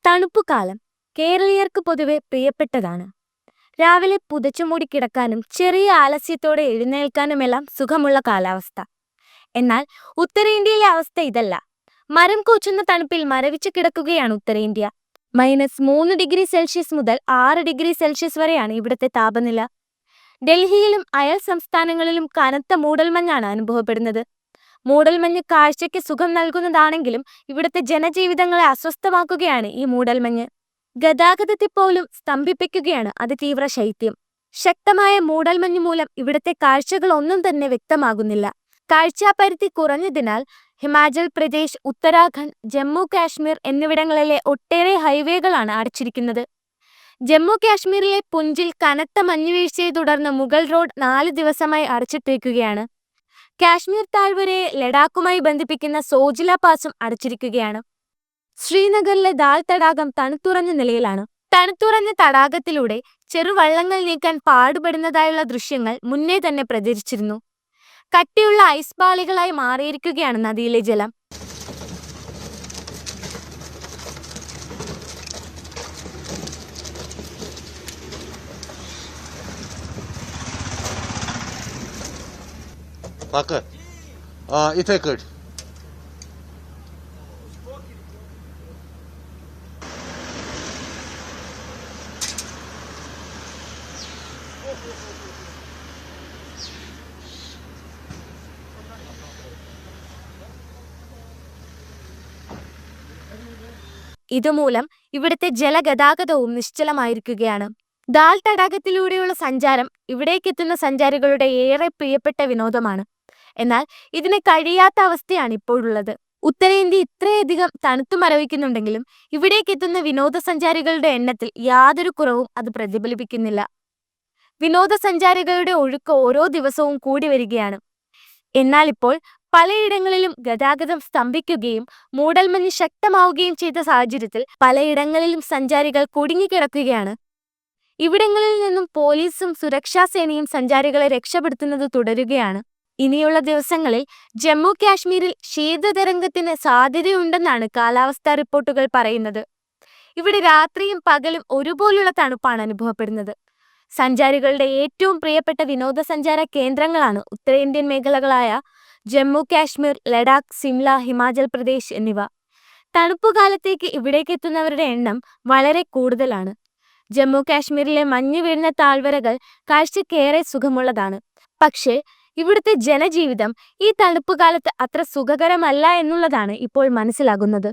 തണുപ്പുകാലം കേരളീയർക്ക് പൊതുവെ പ്രിയപ്പെട്ടതാണ്. രാവിലെ പുതച്ചുമൂടി കിടക്കാനും ചെറിയ ആലസ്യത്തോടെ എഴുന്നേൽക്കാനുമെല്ലാം സുഖമുള്ള കാലാവസ്ഥ. എന്നാൽ ഉത്തരേന്ത്യയിലെ അവസ്ഥ ഇതല്ല. മരം കോച്ചുന്ന തണുപ്പിൽ മരവിച്ചു കിടക്കുകയാണ് ഉത്തരേന്ത്യ. -3 ഡിഗ്രി സെൽഷ്യസ് മുതൽ 6 ഡിഗ്രി സെൽഷ്യസ് വരെയാണ് ഇവിടുത്തെ താപനില. ഡൽഹിയിലും അയൽ സംസ്ഥാനങ്ങളിലും കനത്ത മൂടൽമഞ്ഞാണ് അനുഭവപ്പെടുന്നത്. മൂടൽമഞ്ഞ് കാഴ്ചയ്ക്ക് സുഖം നൽകുന്നതാണെങ്കിലും ഇവിടുത്തെ ജനജീവിതങ്ങളെ അസ്വസ്ഥമാക്കുകയാണ് ഈ മൂടൽമഞ്ഞ്. ഗതാഗതത്തെ പോലും സ്തംഭിപ്പിക്കുകയാണ് അതിതീവ്ര ശൈത്യം. ശക്തമായ മൂടൽമഞ്ഞ് മൂലം ഇവിടുത്തെ കാഴ്ചകളൊന്നും തന്നെ വ്യക്തമാകുന്നില്ല. കാഴ്ചാപരിധി കുറഞ്ഞതിനാൽ ഹിമാചൽ പ്രദേശ്, ഉത്തരാഖണ്ഡ്, ജമ്മു കാശ്മീർ എന്നിവിടങ്ങളിലെ ഒട്ടേറെ ഹൈവേകളാണ് അടച്ചിരിക്കുന്നത്. ജമ്മു കാശ്മീരിലെ പുഞ്ചിൽ കനത്ത മഞ്ഞുവീഴ്ചയെ തുടർന്ന് മുഗൾ റോഡ് 4 ദിവസമായി അടച്ചിട്ടിരിക്കുകയാണ്. കാശ്മീർ താഴ്വരയെ ലഡാക്കുമായി ബന്ധിപ്പിക്കുന്ന സോജില പാസും അടച്ചിരിക്കുകയാണ്. ശ്രീനഗറിലെ ദാൽ തടാകം തണുത്തുറഞ്ഞ നിലയിലാണ്. തണുത്തുറഞ്ഞ തടാകത്തിലൂടെ ചെറുവള്ളങ്ങൾ നീക്കാൻ പാടുപെടുന്നതായുള്ള ദൃശ്യങ്ങൾ മുന്നേ തന്നെ പ്രചരിച്ചിരുന്നു. കട്ടിയുള്ള ഐസ് പാളികളായി മാറിയിരിക്കുകയാണ് നദിയിലെ ജലം. इथे कट ഇതുമൂലം ഇവിടുത്തെ ജലഗതാഗതവും നിശ്ചലമായിരിക്കുകയാണ്. ദാൽ തടാകത്തിലൂടെയുള്ള സഞ്ചാരം ഇവിടേക്കെത്തുന്ന സഞ്ചാരികളുടെ ഏറെ പ്രിയപ്പെട്ട വിനോദമാണ്. എന്നാൽ ഇതിന് കഴിയാത്ത അവസ്ഥയാണ് ഇപ്പോഴുള്ളത്. ഉത്തരേന്ത്യ ഇത്രയധികം തണുത്തു മരവിക്കുന്നുണ്ടെങ്കിലും ഇവിടേക്കെത്തുന്ന വിനോദസഞ്ചാരികളുടെ എണ്ണത്തിൽ യാതൊരു കുറവും അത് പ്രതിഫലിപ്പിക്കുന്നില്ല. വിനോദസഞ്ചാരികളുടെ ഒഴുക്ക് ഓരോ ദിവസവും കൂടി വരികയാണ്. എന്നാൽ ഇപ്പോൾ പലയിടങ്ങളിലും ഗതാഗതം സ്തംഭിക്കുകയും മൂടൽമഞ്ഞ് ശക്തമാവുകയും ചെയ്ത സാഹചര്യത്തിൽ പലയിടങ്ങളിലും സഞ്ചാരികൾ കുടുങ്ങിക്കിടക്കുകയാണ്. ഇവിടങ്ങളിൽ നിന്നും പോലീസും സുരക്ഷാ സേനയും സഞ്ചാരികളെ രക്ഷപ്പെടുത്തുന്നത് തുടരുകയാണ്. ഇനിയുള്ള ദിവസങ്ങളിൽ ജമ്മു കാശ്മീരിൽ ശീതതരംഗത്തിന് സാധ്യതയുണ്ടെന്നാണ് കാലാവസ്ഥാ റിപ്പോർട്ടുകൾ പറയുന്നത്. ഇവിടെ രാത്രിയും പകലും ഒരുപോലുള്ള തണുപ്പാണ് അനുഭവപ്പെടുന്നത്. സഞ്ചാരികളുടെ ഏറ്റവും പ്രിയപ്പെട്ട വിനോദസഞ്ചാര കേന്ദ്രങ്ങളാണ് ഉത്തരേന്ത്യൻ മേഖലകളായ ജമ്മു കാശ്മീർ, ലഡാക്ക്, സിംല, ഹിമാചൽ പ്രദേശ് എന്നിവ. തണുപ്പുകാലത്തേക്ക് ഇവിടേക്ക് എത്തുന്നവരുടെ എണ്ണം വളരെ കൂടുതലാണ്. ജമ്മു കാശ്മീരിലെ മഞ്ഞു വീഴുന്ന താഴ്വരകൾ കാഴ്ചക്കേറെ സുഖമുള്ളതാണ്. പക്ഷേ ഇവിടുത്തെ ജനജീവിതം ഈ തണുപ്പുകാലത്ത് അത്ര സുഖകരമല്ല എന്നുള്ളതാണ് ഇപ്പോൾ മനസ്സിലാകുന്നത്.